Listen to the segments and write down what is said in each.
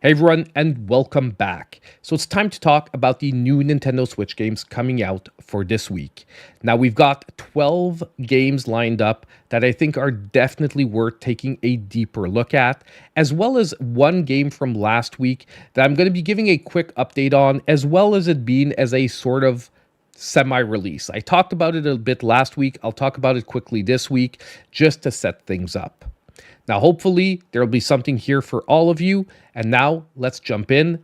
Hey everyone, and welcome back. So it's time to talk about the new Nintendo Switch games coming out for this week. Now we've got 12 games lined up that I think are definitely worth taking a deeper look at, as well as one game from last week that I'm going to be giving a quick update on, as well as it being as a sort of semi-release. I talked about it a bit last week. I'll talk about it quickly this week just to set things up. Now, hopefully, there'll be something here for all of you. And now, let's jump in.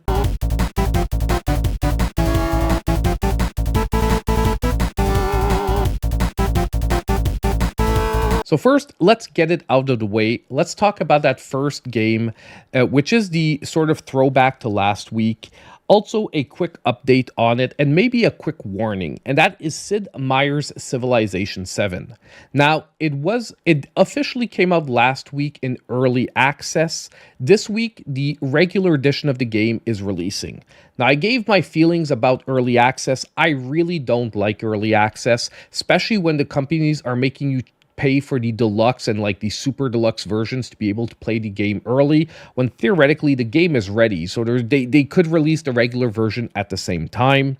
So first, let's get it out of the way. Let's talk about that first game, which is the sort of throwback to last week. Also, a quick update on it, and maybe a quick warning, and that is Sid Meier's Civilization 7. Now, it officially came out last week in early access. This week, the regular edition of the game is releasing. Now, I gave my feelings about early access. I really don't like early access, especially when the companies are making you pay for the deluxe and like the super deluxe versions to be able to play the game early when theoretically the game is ready. So they could release the regular version at the same time,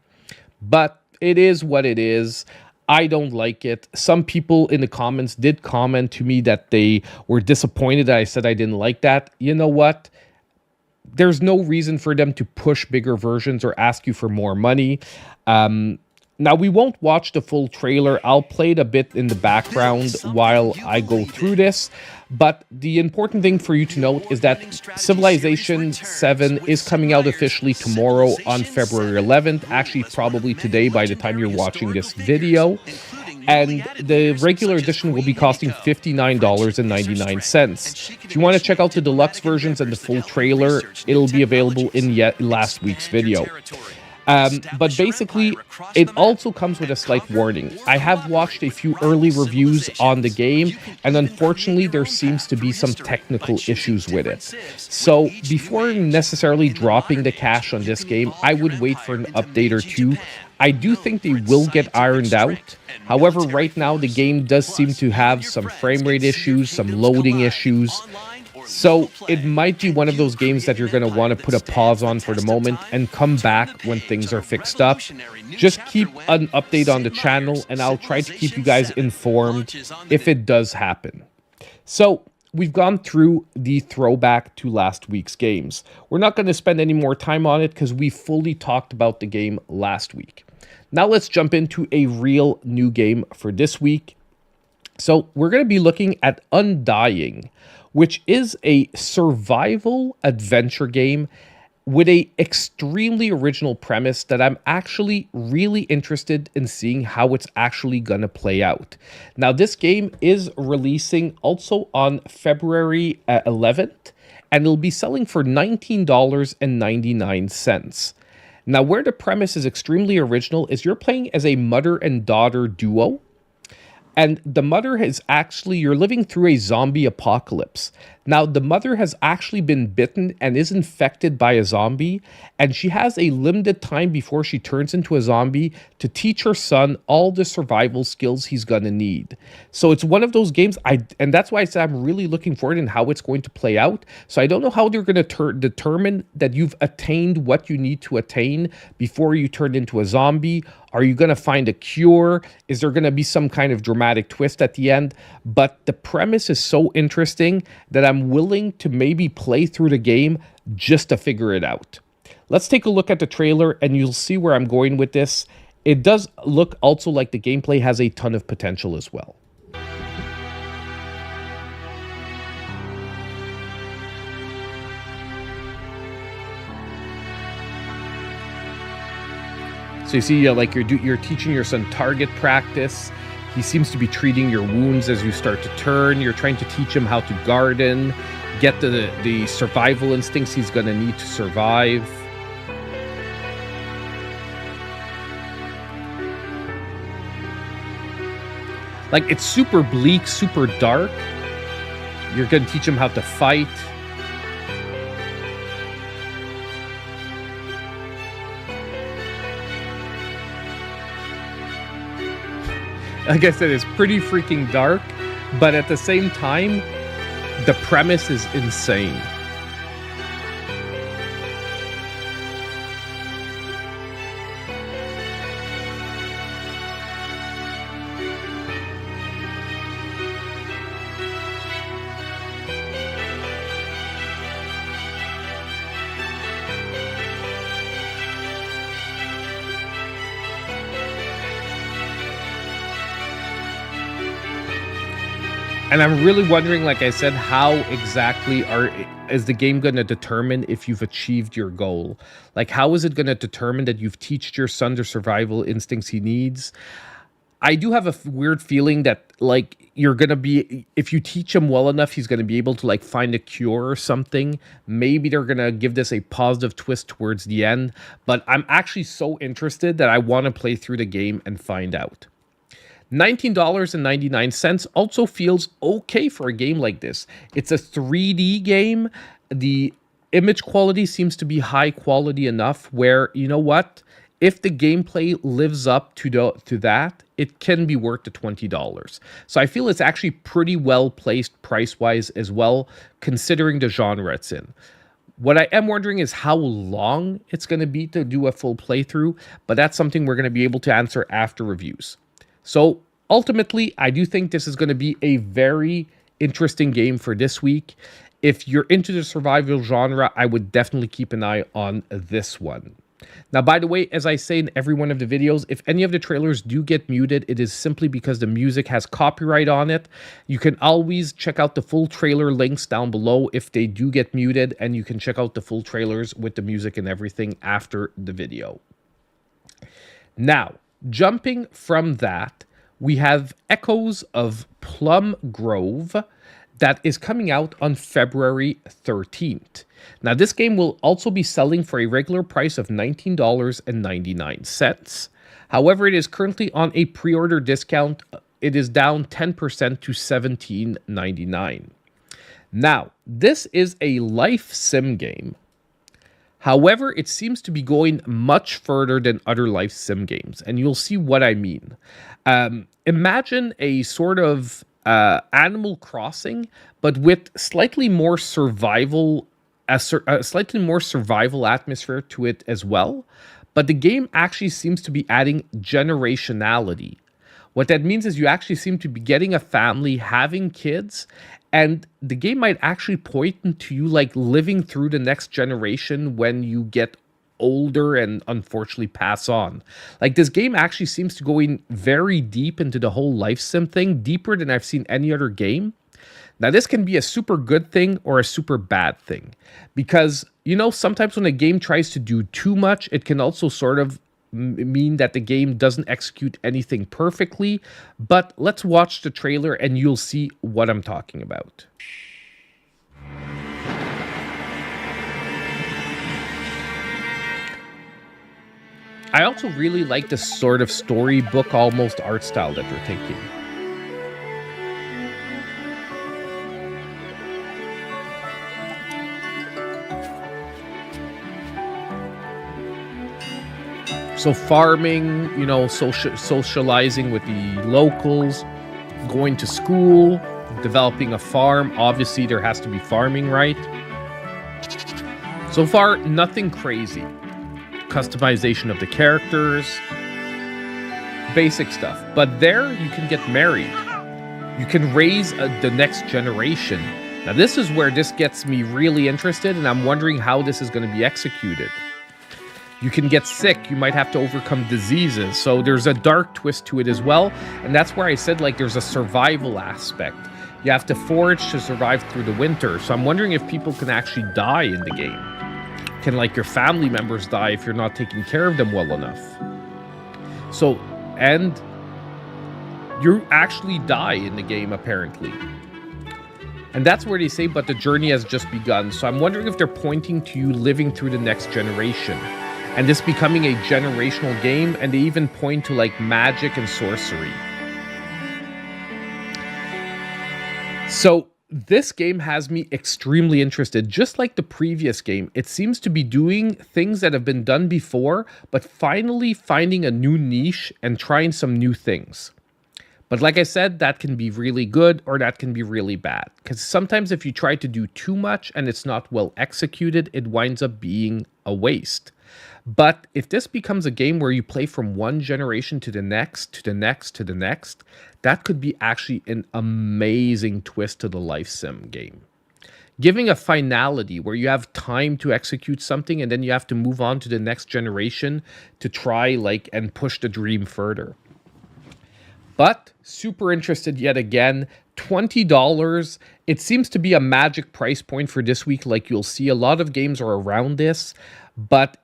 but it is what it is. I don't like it. Some people in the comments did comment to me that they were disappointed that I said I didn't like that. You know what? There's no reason for them to push bigger versions or ask you for more money. Now, we won't watch the full trailer. I'll play it a bit in the background while I go through this. But the important thing for you to note is that Civilization 7 is coming out officially tomorrow on February 11th. Actually, probably today by the time you're watching this video. And the regular edition will be costing $59.99. If you want to check out the deluxe versions and the full trailer, it'll be available in last week's video. But basically, it also comes with a slight warning. I have watched a few early reviews on the game, and unfortunately, there seems to be some technical issues with it. So before necessarily dropping the cash on this game, I would wait for an update or two. I do think they will get ironed out. However, right now, the game does seem to have some frame rate issues, some loading issues. So it might be one of those games that you're going to want to put a pause on for the moment and come back when things are fixed up. Just keep an update on the channel and I'll try to keep you guys informed if it does happen. So we've gone through the throwback to last week's games. We're not going to spend any more time on it because we fully talked about the game last week. Now let's jump into a real new game for this week. So we're going to be looking at Undying, which is a survival adventure game with an extremely original premise that I'm actually really interested in seeing how it's actually going to play out. Now, this game is releasing also on February 11th, and it'll be selling for $19.99. Now, where the premise is extremely original is you're playing as a mother and daughter duo. And the mother you're living through a zombie apocalypse. Now, the mother has actually been bitten and is infected by a zombie, and she has a limited time before she turns into a zombie to teach her son all the survival skills he's gonna need. So it's one of those games, and that's why I said I'm really looking forward in how it's going to play out. So I don't know how they're gonna determine that you've attained what you need to attain before you turn into a zombie. Are you going to find a cure? Is there going to be some kind of dramatic twist at the end? But the premise is so interesting that I'm willing to maybe play through the game just to figure it out. Let's take a look at the trailer and you'll see where I'm going with this. It does look also like the gameplay has a ton of potential as well. So you see, like you're teaching your son target practice. He seems to be treating your wounds as you start to turn. You're trying to teach him how to garden, get the survival instincts he's going to need to survive. Like, it's super bleak, super dark. You're going to teach him how to fight. Like I said, it's pretty freaking dark, but at the same time, the premise is insane. And I'm really wondering, like I said, how exactly is the game going to determine if you've achieved your goal? Like, how is it going to determine that you've teached your son the survival instincts he needs? I do have a weird feeling that, like, you're going to be, if you teach him well enough, he's going to be able to, like, find a cure or something. Maybe they're going to give this a positive twist towards the end. But I'm actually so interested that I want to play through the game and find out. $19.99 also feels okay for a game like this. It's a 3D game. The image quality seems to be high quality enough where, you know what? If the gameplay lives up to that, it can be worth the $20. So I feel it's actually pretty well placed price-wise as well, considering the genre it's in. What I am wondering is how long it's going to be to do a full playthrough, but that's something we're going to be able to answer after reviews. So ultimately, I do think this is going to be a very interesting game for this week. If you're into the survival genre, I would definitely keep an eye on this one. Now, by the way, as I say in every one of the videos, if any of the trailers do get muted, it is simply because the music has copyright on it. You can always check out the full trailer links down below if they do get muted, and you can check out the full trailers with the music and everything after the video. Now, jumping from that, we have Echoes of Plum Grove that is coming out on February 13th. Now, this game will also be selling for a regular price of $19.99. However, it is currently on a pre-order discount. It is down 10% to $17.99. Now, this is a life sim game. However, it seems to be going much further than other life sim games, and you'll see what I mean. Imagine a sort of Animal Crossing, but with slightly more survival, a slightly more survival atmosphere to it as well. But the game actually seems to be adding generationality. What that means is you actually seem to be getting a family, having kids, and the game might actually point to you like living through the next generation when you get older and unfortunately pass on. Like, this game actually seems to go in very deep into the whole life sim thing, deeper than I've seen any other game. Now, this can be a super good thing or a super bad thing because, you know, sometimes when a game tries to do too much, it can also sort of mean that the game doesn't execute anything perfectly. But let's watch the trailer and you'll see what I'm talking about. I also really like this sort of storybook almost art style that they're taking. So farming, you know, socializing with the locals, going to school, developing a farm. Obviously, there has to be farming, right? So far, nothing crazy. Customization of the characters, basic stuff. But there, you can get married. You can raise the next generation. Now, this is where this gets me really interested, and I'm wondering how this is going to be executed. You can get sick. You might have to overcome diseases. So there's a dark twist to it as well. And that's where I said, like, there's a survival aspect. You have to forage to survive through the winter. So I'm wondering if people can actually die in the game. Can, like, your family members die if you're not taking care of them well enough? So, and you actually die in the game, apparently. And that's where they say, but the journey has just begun. So I'm wondering if they're pointing to you living through the next generation. And this becoming a generational game, and they even point to, like, magic and sorcery. So this game has me extremely interested. Just like the previous game, it seems to be doing things that have been done before, but finally finding a new niche and trying some new things. But like I said, that can be really good or that can be really bad. Because sometimes if you try to do too much and it's not well executed, it winds up being a waste. But if this becomes a game where you play from one generation to the next, to the next, to the next, that could be actually an amazing twist to the life sim game. Giving a finality where you have time to execute something and then you have to move on to the next generation to try, like, and push the dream further. But super interested yet again. $20. It seems to be a magic price point for this week. Like you'll see, a lot of games are around this, but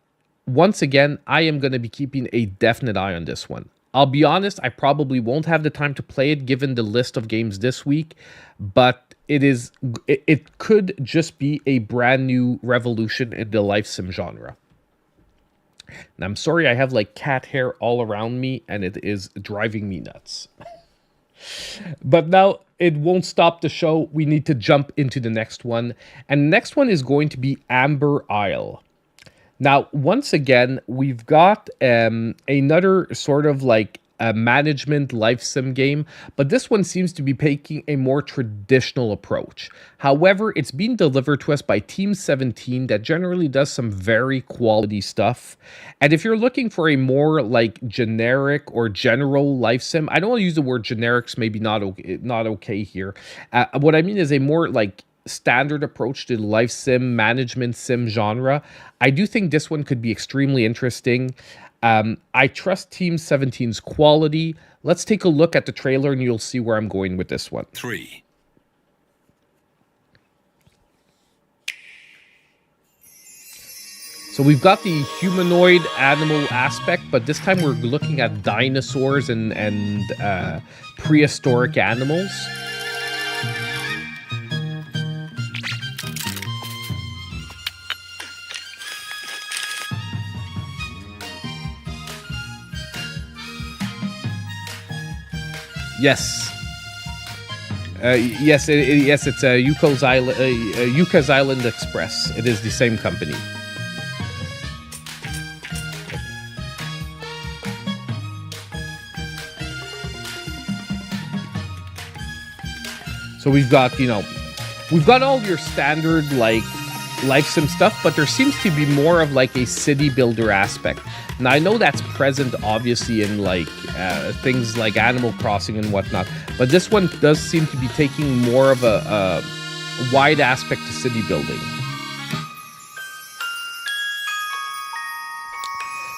once again, I am going to be keeping a definite eye on this one. I'll be honest, I probably won't have the time to play it given the list of games this week, but it could just be a brand new revolution in the life sim genre. And I'm sorry, I have like cat hair all around me and it is driving me nuts. But now it won't stop the show. We need to jump into the next one. And the next one is going to be Amber Isle. Now, once again, we've got another sort of like a management life sim game, but this one seems to be taking a more traditional approach. However, it's being delivered to us by Team 17 that generally does some very quality stuff. And if you're looking for a more like generic or general life sim, I don't want to use the word generics, maybe not okay here. What I mean is a more like standard approach to the life sim, management sim genre. I do think this one could be extremely interesting. I trust Team 17's quality. Let's take a look at the trailer and you'll see where I'm going with this one. 3. So we've got the humanoid animal aspect, but this time we're looking at dinosaurs and prehistoric animals. Yes. Yes, it's Yuka's Island Express. It is the same company. So we've got all your standard like life sim stuff, but there seems to be more of like a city builder aspect. Now I know that's present obviously in like things like Animal Crossing and whatnot, but this one does seem to be taking more of a wide aspect to city building.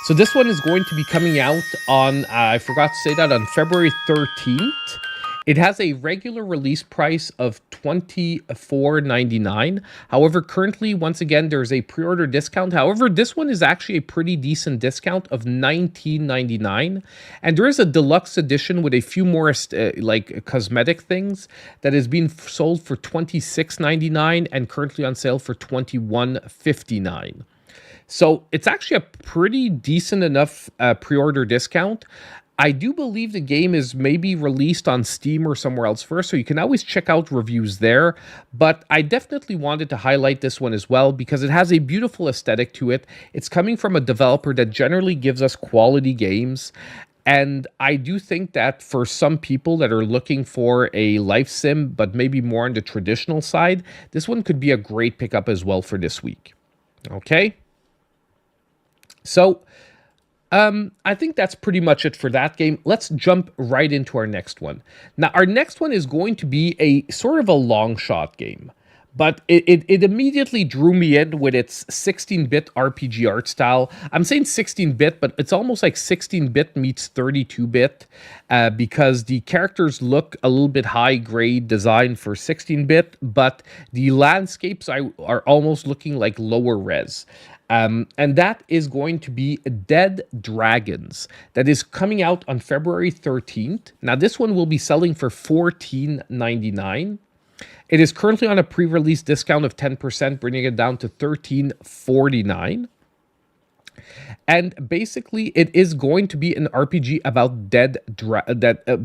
So this one is going to be coming out on, I forgot to say that, on February 13th. It has a regular release price of $24.99. However, currently, once again, there's a pre-order discount. However, this one is actually a pretty decent discount of $19.99. And there is a deluxe edition with a few more like cosmetic things that is being sold for $26.99 and currently on sale for $21.59. So it's actually a pretty decent enough pre-order discount. I do believe the game is maybe released on Steam or somewhere else first, so you can always check out reviews there. But I definitely wanted to highlight this one as well because it has a beautiful aesthetic to it. It's coming from a developer that generally gives us quality games. And I do think that for some people that are looking for a life sim, but maybe more on the traditional side, this one could be a great pickup as well for this week. Okay? So I think that's pretty much it for that game. Let's jump right into our next one. Now, our next one is going to be a sort of a long shot game, but it immediately drew me in with its 16-bit RPG art style. I'm saying 16-bit, but it's almost like 16-bit meets 32-bit because the characters look a little bit high-grade design for 16-bit, but the landscapes are almost looking like lower res. And that is going to be Dead Dragons. That is coming out on February 13th. Now, this one will be selling for $14.99. It is currently on a pre-release discount of 10%, bringing it down to $13.49. And basically, it is going to be an RPG about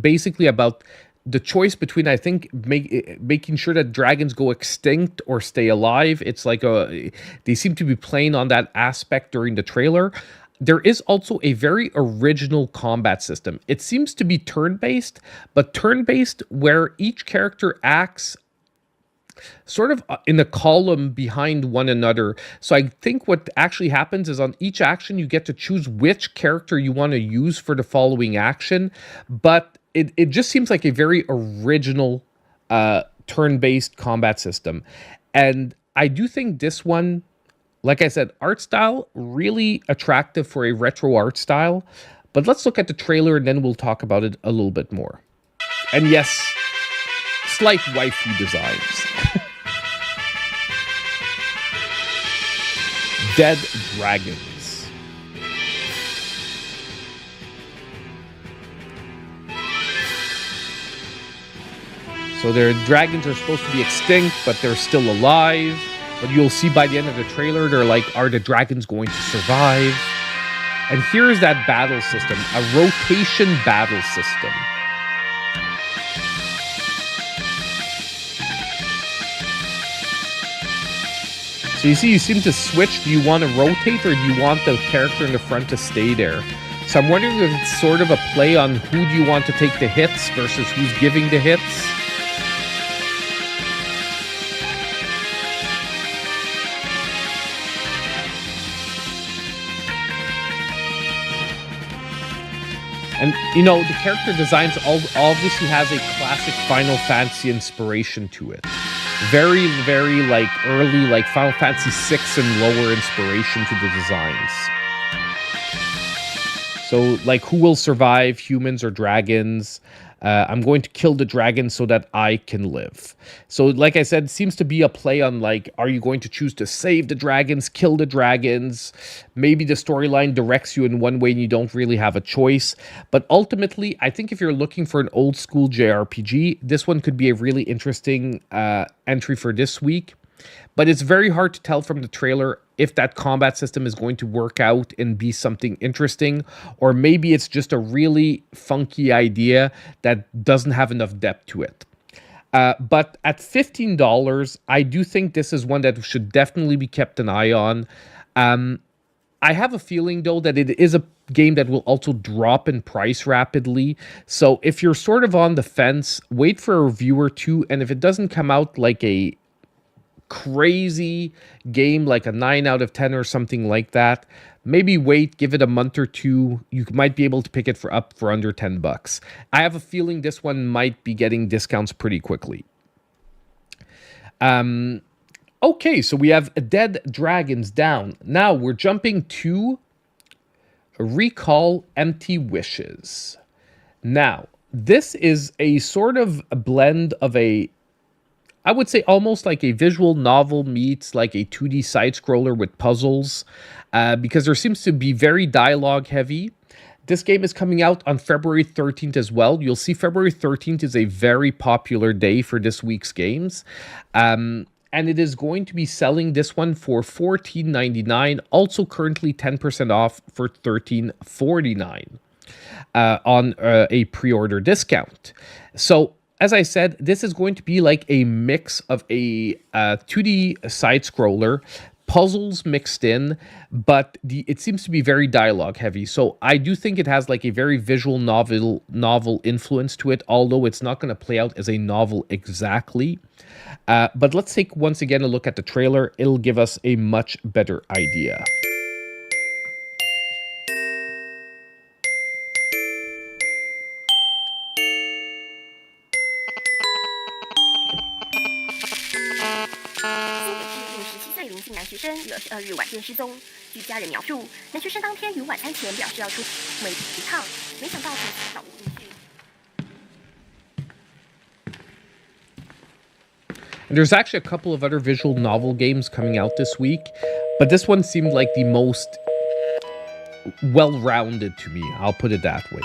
basically about the choice between, I think, making sure that dragons go extinct or stay alive. It's like they seem to be playing on that aspect during the trailer. There is also a very original combat system. It seems to be turn-based, but turn-based where each character acts sort of in a column behind one another. So I think what actually happens is on each action, you get to choose which character you want to use for the following action, but it just seems like a very original turn-based combat system. And I do think this one, like I said, art style, really attractive for a retro art style. But let's look at the trailer and then we'll talk about it a little bit more. And yes, slight waifu designs. Dead dragons. So their dragons are supposed to be extinct, but they're still alive. But you'll see by the end of the trailer, they're like, are the dragons going to survive? And here's that battle system, a rotation battle system. So you see, you seem to switch. Do you want to rotate, or do you want the character in the front to stay there? So I'm wondering if it's sort of a play on who do you want to take the hits versus who's giving the hits. And, you know, the character designs obviously has a classic Final Fantasy inspiration to it. Very, very, like, early, like, Final Fantasy VI and lower inspiration to the designs. So, like, who will survive, humans or dragons? I'm going to kill the dragon so that I can live. So, like I said, it seems to be a play on, like, are you going to choose to save the dragons, kill the dragons? Maybe the storyline directs you in one way and you don't really have a choice. But ultimately, I think if you're looking for an old school JRPG, this one could be a really interesting entry for this week. But it's very hard to tell from the trailer if that combat system is going to work out and be something interesting, or maybe it's just a really funky idea that doesn't have enough depth to it. But at $15, I do think this is one that should definitely be kept an eye on. I have a feeling, though, that it is a game that will also drop in price rapidly. So if you're sort of on the fence, wait for a review or two, and if it doesn't come out like a crazy game like a 9 out of 10 or something like that, maybe wait, give it a month or two. You might be able to pick it for under $10. I have a feeling this one might be getting discounts pretty quickly. Okay, so we have Dead Dragons down. Now we're jumping to Recall Empty Wishes. Now, this is a sort of a blend of I would say almost like a visual novel meets like a 2D side-scroller with puzzles, because there seems to be very dialogue heavy. This game is coming out on February 13th as well. You'll see February 13th is a very popular day for this week's games. And it is going to be selling this one for $14.99, also currently 10% off for $13.49 on a pre-order discount. So, as I said, this is going to be like a mix of a 2D side-scroller, puzzles mixed in, but it seems to be very dialogue heavy. So I do think it has like a very visual novel influence to it, although it's not going to play out as a novel exactly. But let's take once again a look at the trailer. It'll give us a much better idea. And there's actually a couple of other visual novel games coming out this week, but this one seemed like the most well-rounded to me. I'll put it that way.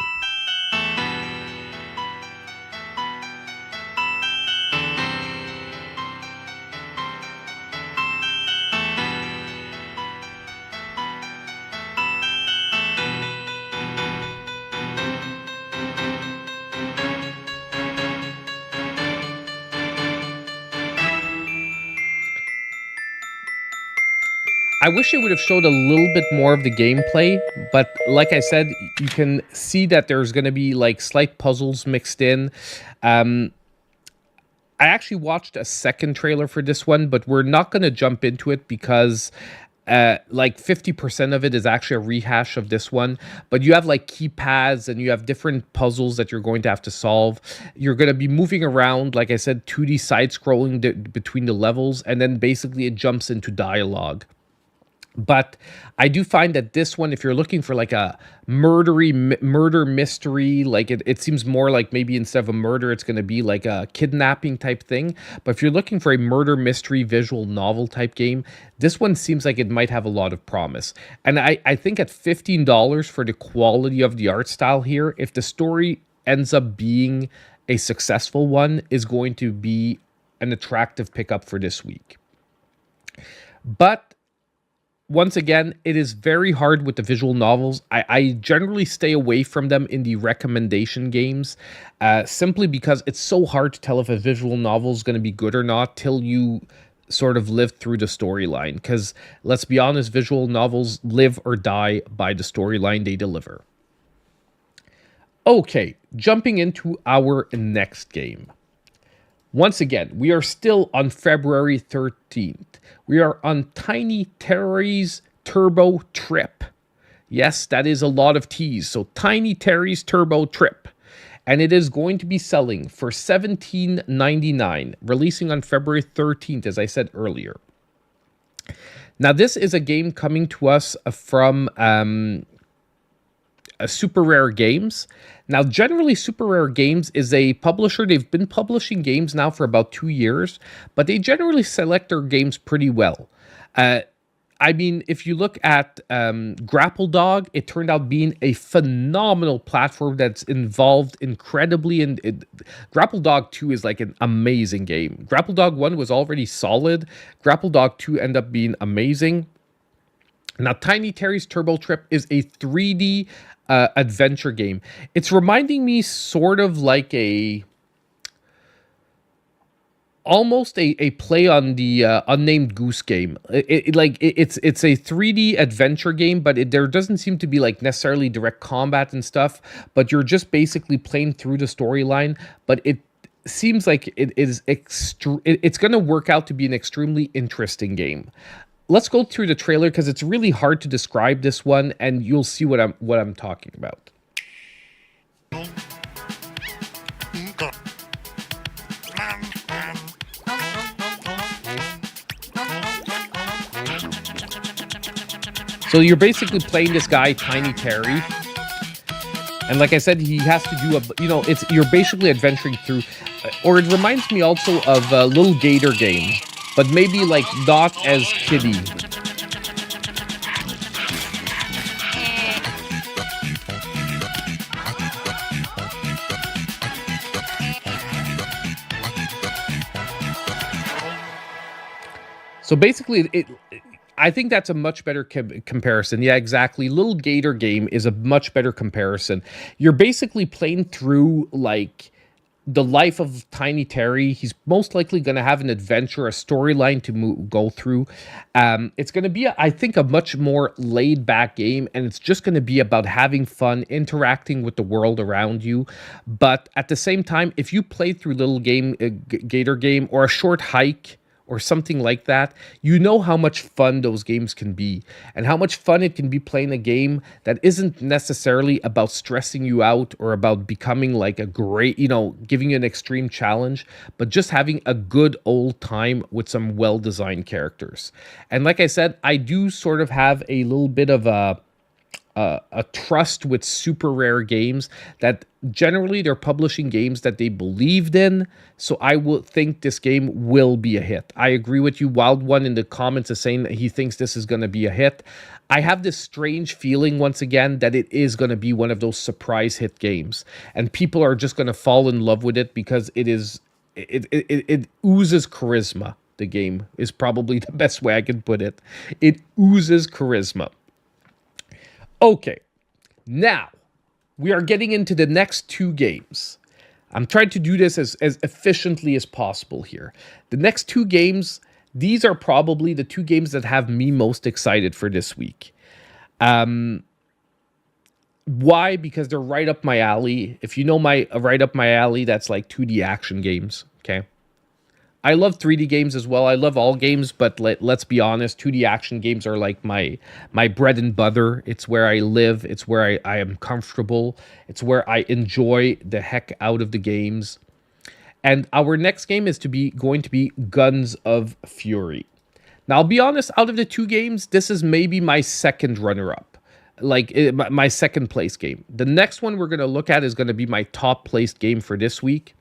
I wish they would have showed a little bit more of the gameplay, but like I said, you can see that there's going to be like slight puzzles mixed in. I actually watched a second trailer for this one, but we're not going to jump into it because like 50% of it is actually a rehash of this one. But you have like keypads and you have different puzzles that you're going to have to solve. You're going to be moving around, like I said, 2D side scrolling between the levels, and then basically it jumps into dialogue. But I do find that this one, if you're looking for like a murder mystery, like it seems more like maybe instead of a murder, it's going to be like a kidnapping type thing. But if you're looking for a murder mystery visual novel type game, this one seems like it might have a lot of promise. And I think at $15 for the quality of the art style here, if the story ends up being a successful one, is going to be an attractive pickup for this week. But once again, it is very hard with the visual novels. I generally stay away from them in the recommendation games, simply because it's so hard to tell if a visual novel is going to be good or not till you sort of live through the storyline. Because let's be honest, visual novels live or die by the storyline they deliver. Okay, jumping into our next game. Once again, we are still on February 13th. We are on Tiny Terry's Turbo Trip. Yes, that is a lot of T's. So Tiny Terry's Turbo Trip. And it is going to be selling for $17.99, releasing on February 13th, as I said earlier. Now, this is a game coming to us from Super Rare Games. Now, generally, Super Rare Games is a publisher. They've been publishing games now for about 2 years, but they generally select their games pretty well. I mean, if you look at Grapple Dog, it turned out being a phenomenal platform that's involved incredibly in Grapple Dog 2 is like an amazing game. Grapple Dog 1 was already solid. Grapple Dog 2 ended up being amazing. Now, Tiny Terry's Turbo Trip is a 3D adventure game. It's reminding me sort of like almost a play on the Unnamed Goose game. It's a 3D adventure game, but there doesn't seem to be like necessarily direct combat and stuff, but you're just basically playing through the storyline, but it seems like it's going to work out to be an extremely interesting game. Let's go through the trailer because it's really hard to describe this one, and you'll see what I'm talking about. So you're basically playing this guy, Tiny Terry, and like I said, he has to do you're basically adventuring through, or it reminds me also of a Little Gator game, but maybe like not as kiddie. So basically, I think that's a much better comparison. Yeah, exactly. Little Gator game is a much better comparison. You're basically playing through like the life of Tiny Terry. He's most likely going to have an adventure, a storyline to go through. It's going to be, I think, a much more laid back game, and it's just going to be about having fun, interacting with the world around you. But at the same time, if you play through Little Gator game or a short hike or something like that, you know how much fun those games can be and how much fun it can be playing a game that isn't necessarily about stressing you out or about becoming like a great, giving you an extreme challenge, but just having a good old time with some well-designed characters. And like I said, I do sort of have a little bit of a trust with Super Rare Games that generally they're publishing games that they believed in. So I will think this game will be a hit. I agree with you. Wild One in the comments is saying that he thinks this is going to be a hit. I have this strange feeling once again that it is going to be one of those surprise hit games, and people are just going to fall in love with it because it oozes charisma. The game is probably the best way I can put it. It oozes charisma. Okay, now we are getting into the next two games. I'm trying to do this as efficiently as possible here. The next two games, these are probably the two games that have me most excited for this week. Why? Because they're right up my alley. If you know my right up my alley, that's like 2D action games, okay? I love 3D games as well. I love all games, but let's be honest, 2D action games are like my bread and butter. It's where I live. It's where I am comfortable. It's where I enjoy the heck out of the games. And our next game is going to be Guns of Fury. Now, I'll be honest, out of the two games, this is maybe my second runner-up. Like, my second place game. The next one we're going to look at is going to be my top placed game for this week.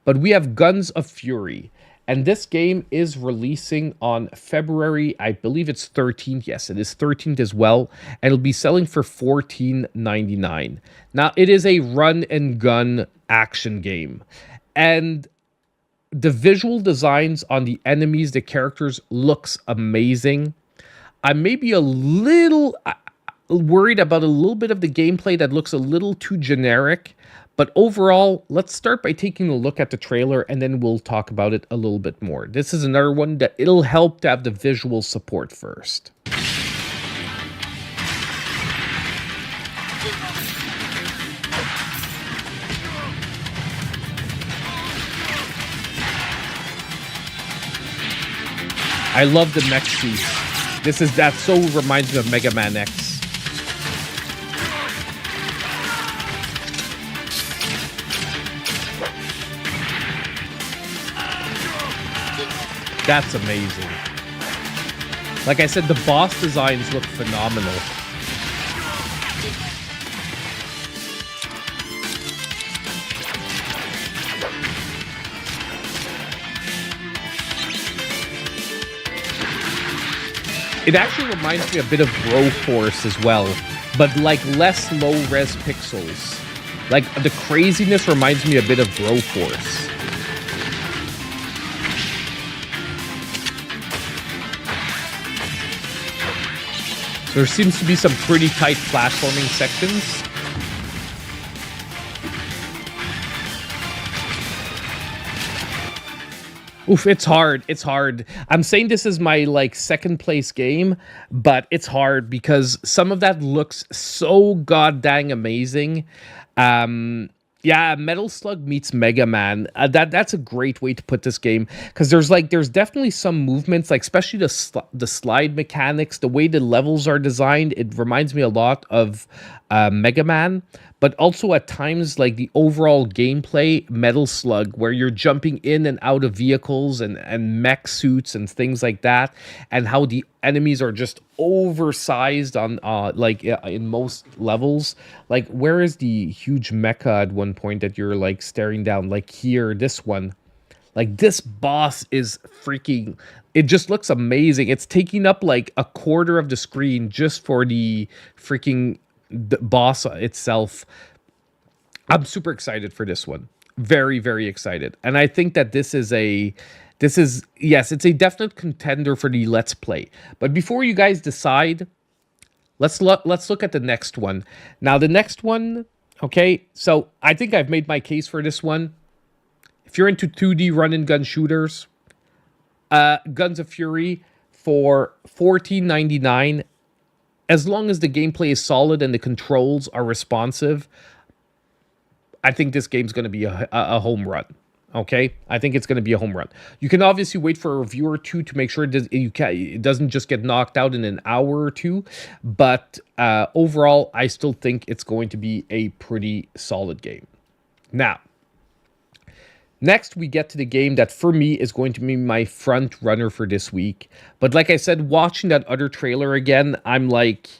But we have Guns of Fury. And this game is releasing on February, I believe it's 13th. Yes, it is 13th as well. And it'll be selling for $14.99. Now, it is a run and gun action game. And the visual designs on the enemies, the characters, looks amazing. I may be a little worried about a little bit of the gameplay that looks a little too generic. But overall, let's start by taking a look at the trailer and then we'll talk about it a little bit more. This is another one that it'll help to have the visual support first. I love the mech suits. That so reminds me of Mega Man X. That's amazing. Like I said, the boss designs look phenomenal. It actually reminds me a bit of Broforce as well, but like less low-res pixels. Like the craziness reminds me a bit of Broforce. There seems to be some pretty tight platforming sections. Oof, it's hard. It's hard. I'm saying this is my like second place game, but it's hard because some of that looks so goddamn amazing. Yeah, Metal Slug meets Mega Man. That's a great way to put this game because there's definitely some movements, like especially the slide mechanics, the way the levels are designed. It reminds me a lot of Mega Man, but also at times like the overall gameplay, Metal Slug, where you're jumping in and out of vehicles and mech suits and things like that, and how the enemies are just oversized on in most levels. Like, where is the huge mecha at one point that you're like staring down? Like here, this one. Like this boss is freaking, it just looks amazing. It's taking up like a quarter of the screen just for the freaking boss itself. I'm super excited for this one. Very, very excited. And I think that yes, it's a definite contender for the Let's Play. But before you guys decide, let's look at the next one. Now, the next one, okay, so I think I've made my case for this one. If you're into 2D run-and-gun shooters, Guns of Fury for $14.99, as long as the gameplay is solid and the controls are responsive, I think this game's going to be a home run. Okay, I think it's going to be a home run. You can obviously wait for a review or two to make sure it doesn't just get knocked out in an hour or two. But overall, I still think it's going to be a pretty solid game. Now, next we get to the game that for me is going to be my front runner for this week. But like I said, watching that other trailer again, I'm like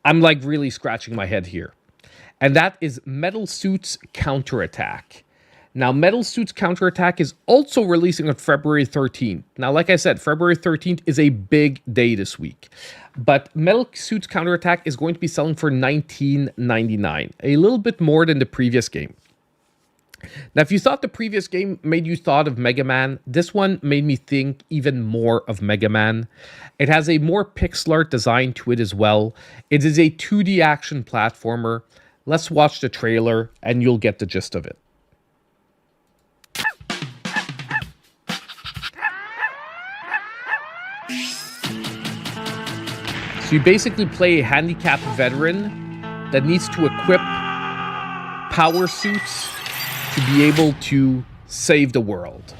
really scratching my head here. And that is Metal Suits Counterattack. Now, Metal Suits Counterattack is also releasing on February 13th. Now, like I said, February 13th is a big day this week. But Metal Suits Counterattack is going to be selling for $19.99, a little bit more than the previous game. Now, if you thought the previous game made you thought of Mega Man, this one made me think even more of Mega Man. It has a more pixel art design to it as well. It is a 2D action platformer. Let's watch the trailer and you'll get the gist of it. So you basically play a handicapped veteran that needs to equip power suits to be able to save the world.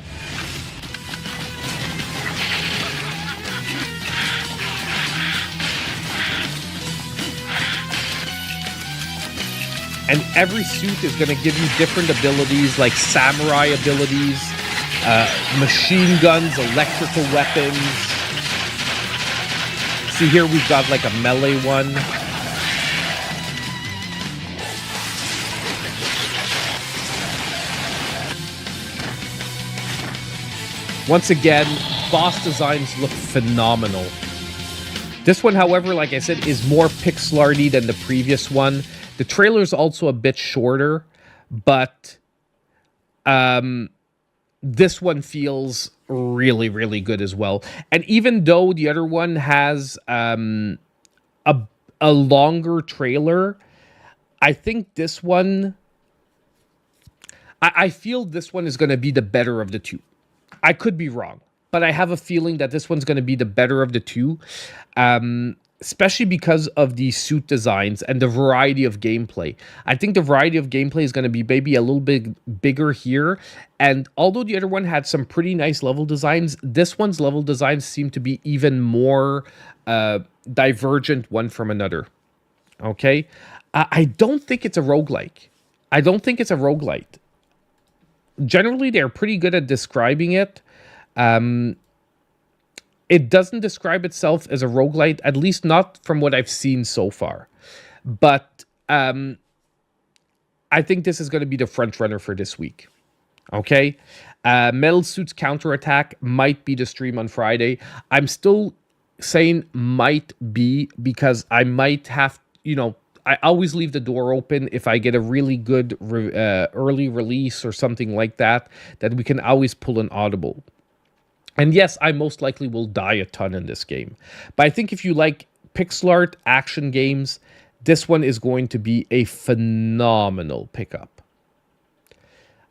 And every suit is going to give you different abilities, like samurai abilities, machine guns, electrical weapons, See here, we've got like a melee one. Once again, boss designs look phenomenal. This one, however, like I said, is more pixel arty than the previous one. The trailer is also a bit shorter, but this one feels really, really good as well. And even though the other one has a longer trailer, I think this one, I feel this one is going to be the better of the two. I could be wrong, but I have a feeling that this one's going to be the better of the two, especially because of the suit designs and the variety of gameplay. I think the variety of gameplay is going to be maybe a little bit bigger here. And although the other one had some pretty nice level designs, this one's level designs seem to be even more divergent one from another. Okay? I don't think it's a roguelike. I don't think it's a roguelite. Generally, they're pretty good at describing it. It doesn't describe itself as a roguelite, at least not from what I've seen so far. But I think this is going to be the front runner for this week. Okay? Metal Suit's Counterattack might be the stream on Friday. I'm still saying might be because I might have, I always leave the door open if I get a really good early release or something like that we can always pull an audible. And yes, I most likely will die a ton in this game. But I think if you like pixel art action games, this one is going to be a phenomenal pickup.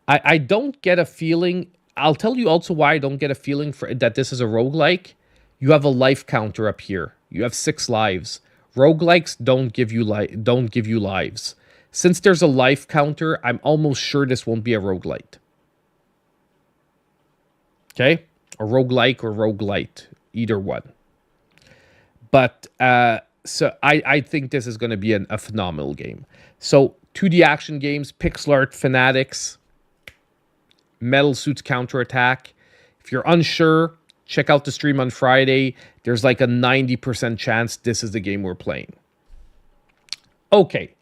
I don't get a feeling. I'll tell you also why I don't get a feeling that this is a roguelike. You have a life counter up here. You have 6 lives. Roguelikes don't give you lives. Since there's a life counter, I'm almost sure this won't be a roguelite. Okay? A roguelike or roguelite, either one. But so I think this is going to be a phenomenal game. So 2D action games, pixel art fanatics, Metal Suit's Counterattack. If you're unsure, check out the stream on Friday. There's like a 90% chance this is the game we're playing. Okay,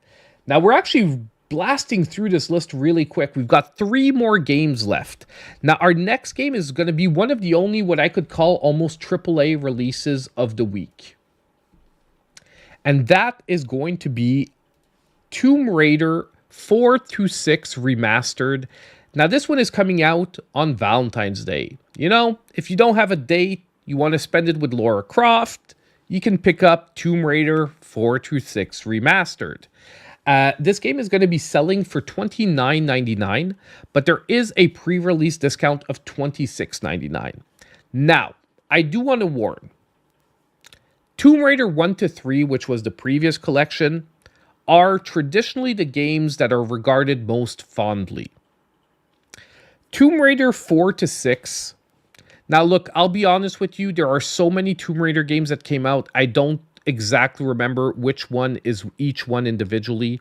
now we're actually blasting through this list really quick. We've got 3 more games left. Now, our next game is going to be one of the only what I could call almost AAA releases of the week. And that is going to be Tomb Raider 4-6 Remastered. Now, this one is coming out on Valentine's Day. If you don't have a date, you want to spend it with Lara Croft, you can pick up Tomb Raider 4-6 Remastered. This game is going to be selling for $29.99, but there is a pre-release discount of $26.99. Now, I do want to warn. Tomb Raider 1-3, which was the previous collection, are traditionally the games that are regarded most fondly. Tomb Raider 4-6. Now, look, I'll be honest with you. There are so many Tomb Raider games that came out. I don't exactly remember which one is each one individually.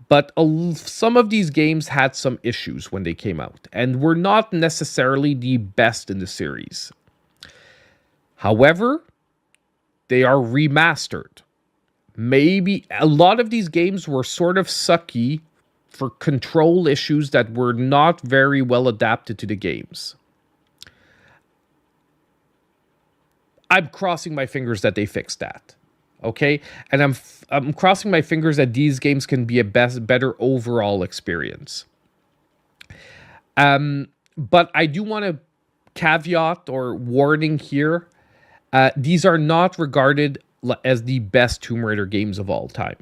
But some of these games had some issues when they came out and were not necessarily the best in the series. However, they are remastered. Maybe a lot of these games were sort of sucky for control issues that were not very well adapted to the games. I'm crossing my fingers that they fixed that. Okay? And I'm crossing my fingers that these games can be a better overall experience. But I do want to caveat or warning here. These are not regarded as the best Tomb Raider games of all time.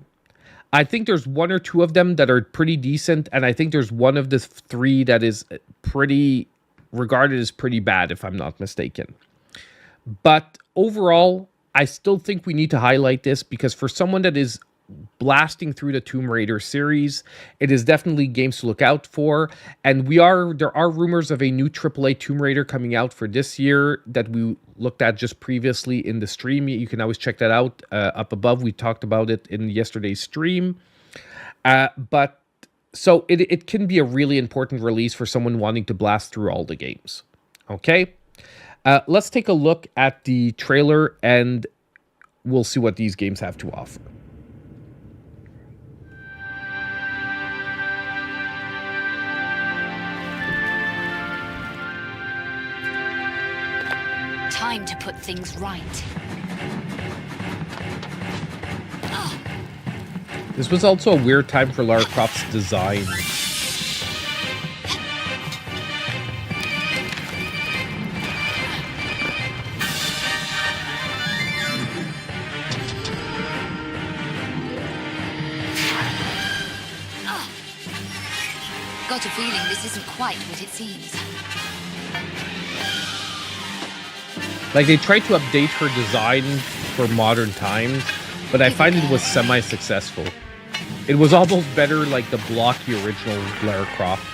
I think there's 1 or 2 of them that are pretty decent, and I think there's one of the 3 that is pretty regarded as pretty bad, if I'm not mistaken. But overall, I still think we need to highlight this because for someone that is blasting through the Tomb Raider series, it is definitely games to look out for. And there are rumors of a new AAA Tomb Raider coming out for this year that we looked at just previously in the stream. You can always check that out up above. We talked about it in yesterday's stream. But so it can be a really important release for someone wanting to blast through all the games. Okay? Let's take a look at the trailer and we'll see what these games have to offer. Time to put things right. This was also a weird time for Lara Croft's design. Got a feeling this isn't quite what it seems. Like, they tried to update her design for modern times, but I find it was semi-successful. It was almost better like the blocky original Lara Croft.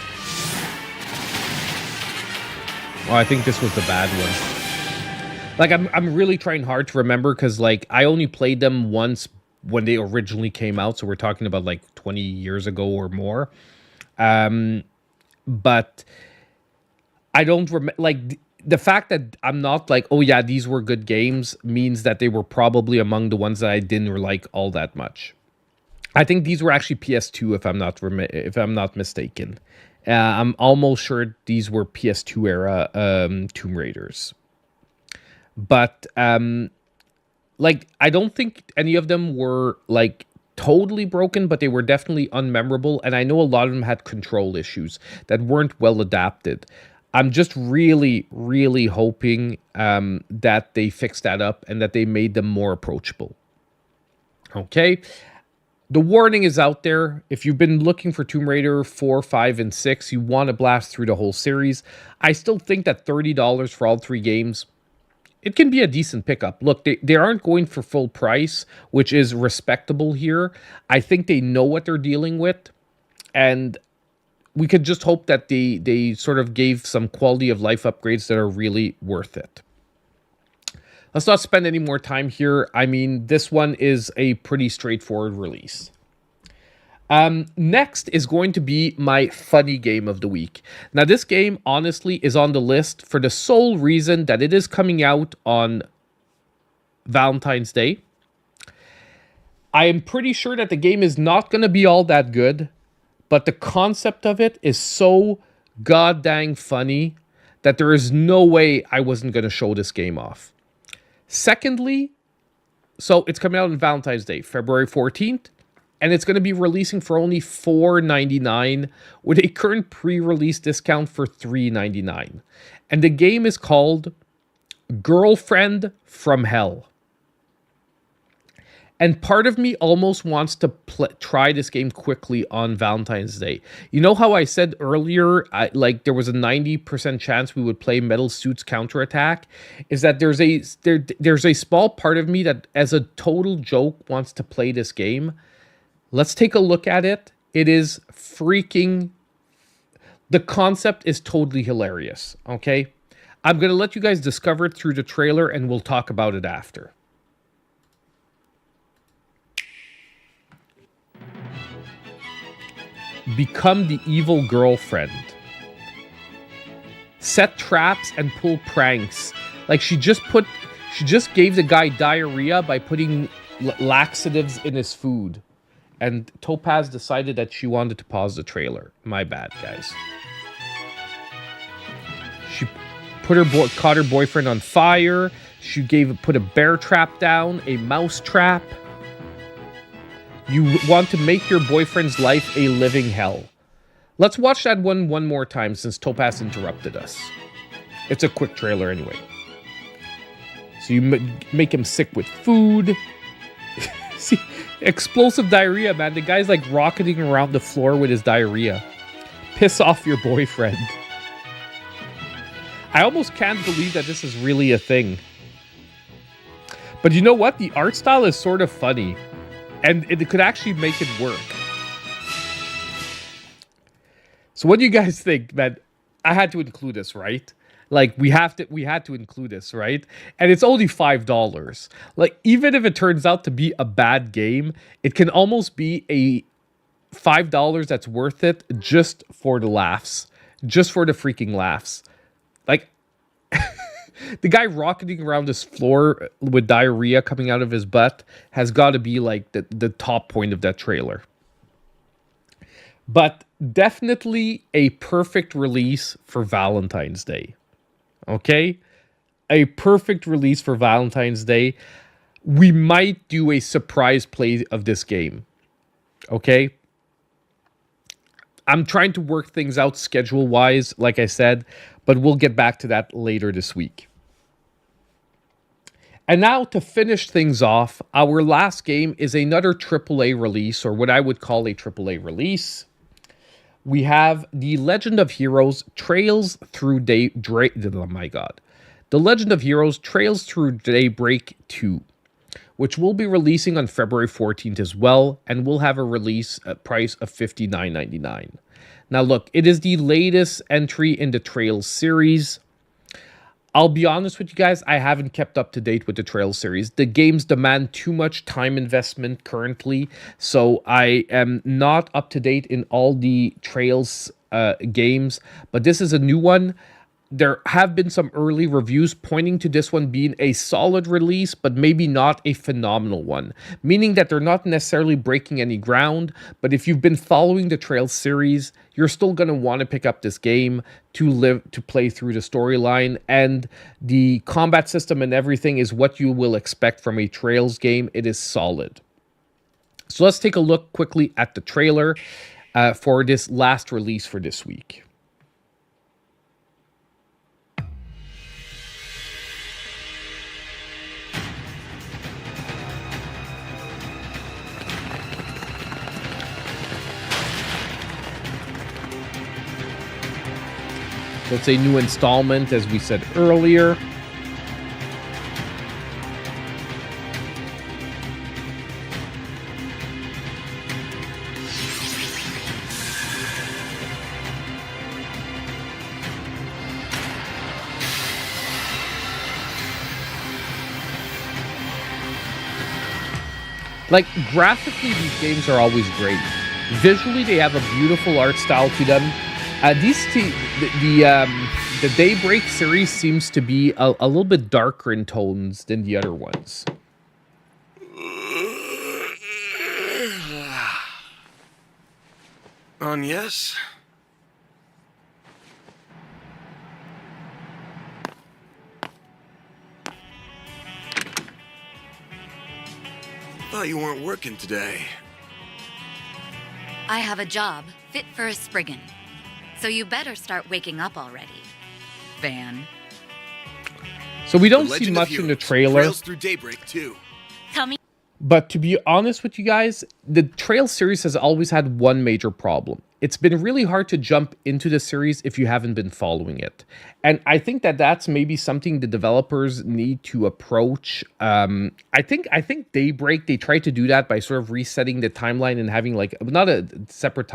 Oh, I think this was the bad one. Like, I'm really trying hard to remember, because, like, I only played them once when they originally came out, so we're talking about, like, 20 years ago or more. But I don't remember, like, the fact that I'm not like, oh yeah, these were good games, means that they were probably among the ones that I didn't like all that much. I think these were actually PS2, if I'm not mistaken. I'm almost sure these were PS2 era Tomb Raiders. But like, I don't think any of them were like totally broken, but they were definitely unmemorable, and I know a lot of them had control issues that weren't well adapted. I'm just really, really hoping that they fixed that up and that they made them more approachable. Okay. The warning is out there. If you've been looking for Tomb Raider 4, 5, and 6, you want to blast through the whole series. I still think that $30 for all 3 games, it can be a decent pickup. Look, they aren't going for full price, which is respectable here. I think they know what they're dealing with, and we could just hope that they sort of gave some quality of life upgrades that are really worth it. Let's not spend any more time here. I mean, this one is a pretty straightforward release. Next is going to be my funny game of the week. Now, this game, honestly, is on the list for the sole reason that it is coming out on Valentine's Day. I am pretty sure that the game is not going to be all that good, but the concept of it is so goddamn funny that there is no way I wasn't going to show this game off. Secondly, so it's coming out on Valentine's Day, February 14th, and it's going to be releasing for only $4.99 with a current pre-release discount for $3.99. And the game is called Girlfriend from Hell. And part of me almost wants to try this game quickly on Valentine's Day. You know how I said earlier, like there was a 90% chance we would play Metal Suit's Counterattack? Is that there's a small part of me that, as a total joke, wants to play this game. Let's take a look at it. It is freaking... The concept is totally hilarious, okay? I'm going to let you guys discover it through the trailer, and we'll talk about it after. Become the evil girlfriend. Set traps and pull pranks. Like, she just gave the guy diarrhea by putting laxatives in his food. And Topaz decided that she wanted to pause the trailer. My bad, guys. She caught her boyfriend on fire. She put a bear trap down, a mouse trap. You want to make your boyfriend's life a living hell. Let's watch that one more time since Topaz interrupted us. It's a quick trailer anyway. So you make him sick with food. See, explosive diarrhea, man. The guy's like rocketing around the floor with his diarrhea. Piss off your boyfriend. I almost can't believe that this is really a thing. But you know what? The art style is sort of funny. And it could actually make it work. So what do you guys think, man? I had to include this, right? Like, we had to include this, right? And it's only $5. Like, even if it turns out to be a bad game, it can almost be a $5 that's worth it just for the laughs. Just for the freaking laughs. Like, the guy rocketing around this floor with diarrhea coming out of his butt has got to be like the top point of that trailer. But definitely a perfect release for Valentine's Day. Okay? A perfect release for Valentine's Day. We might do a surprise play of this game. Okay? I'm trying to work things out schedule-wise, like I said, but we'll get back to that later this week. And now to finish things off, our last game is another AAA release, or what I would call a AAA release. We have The Legend of Heroes Trails Through Daybreak. Oh my god. The Legend of Heroes Trails Through Daybreak 2, which will be releasing on February 14th as well, and will have a release price of $59.99. Now look, it is the latest entry in the Trails series. I'll be honest with you guys, I haven't kept up to date with the Trails series. The games demand too much time investment currently, so I am not up to date in all the Trails games, but this is a new one. There have been some early reviews pointing to this one being a solid release, but maybe not a phenomenal one, meaning that they're not necessarily breaking any ground, but if you've been following the Trails series, you're still going to want to pick up this game to play through the storyline, and the combat system and everything is what you will expect from a Trails game. It is solid. So let's take a look quickly at the trailer for this last release for this week. So it's a new installment, as we said earlier. Like, graphically, these games are always great. Visually, they have a beautiful art style to them. The Daybreak series seems to be a little bit darker in tones than the other ones. Yes? Thought you weren't working today. I have a job fit for a Spriggan. So you better start waking up already, Van. So we don't see much in the trailer. Trails Through Daybreak 2. Coming. But to be honest with you guys, the Trail series has always had one major problem. It's been really hard to jump into the series if you haven't been following it. And I think that that's maybe something the developers need to approach. I think Daybreak, they tried to do that by sort of resetting the timeline and having like, not a separate,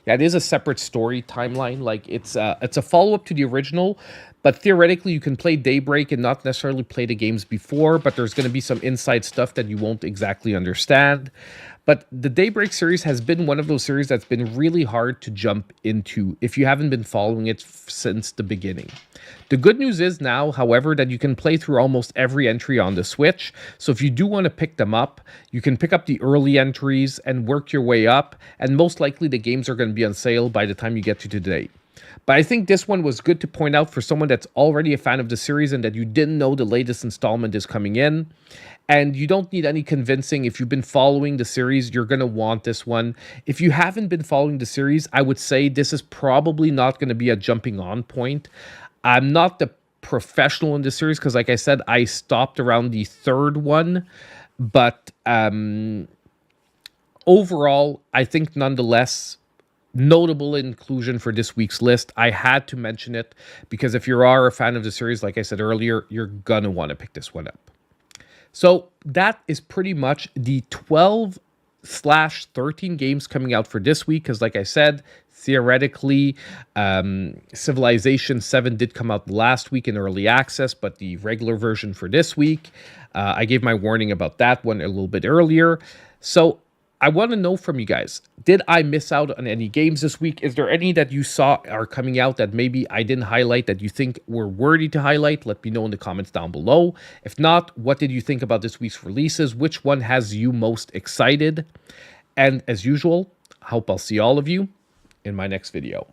it is a separate story timeline. Like it's a follow-up to the original, but theoretically you can play Daybreak and not necessarily play the games before, but there's going to be some inside stuff that you won't exactly understand. But the Daybreak series has been one of those series that's been really hard to jump into if you haven't been following it since the beginning. The good news is now, however, that you can play through almost every entry on the Switch. So if you do want to pick them up, you can pick up the early entries and work your way up. And most likely the games are going to be on sale by the time you get to today. But I think this one was good to point out for someone that's already a fan of the series and that you didn't know the latest installment is coming in. And you don't need any convincing. If you've been following the series, you're going to want this one. If you haven't been following the series, I would say this is probably not going to be a jumping on point. I'm not the professional in this series because, like I said, I stopped around the third one. But overall, I think nonetheless, notable inclusion for this week's list. I had to mention it because if you are a fan of the series, like I said earlier, you're going to want to pick this one up. So that is pretty much the 12/13 games coming out for this week. Because like I said, theoretically, Civilization 7 did come out last week in early access, but the regular version for this week, I gave my warning about that one a little bit earlier. So I want to know from you guys, did I miss out on any games this week? Is there any that you saw are coming out that maybe I didn't highlight that you think were worthy to highlight? Let me know in the comments down below. If not, what did you think about this week's releases? Which one has you most excited? And as usual, I hope I'll see all of you in my next video.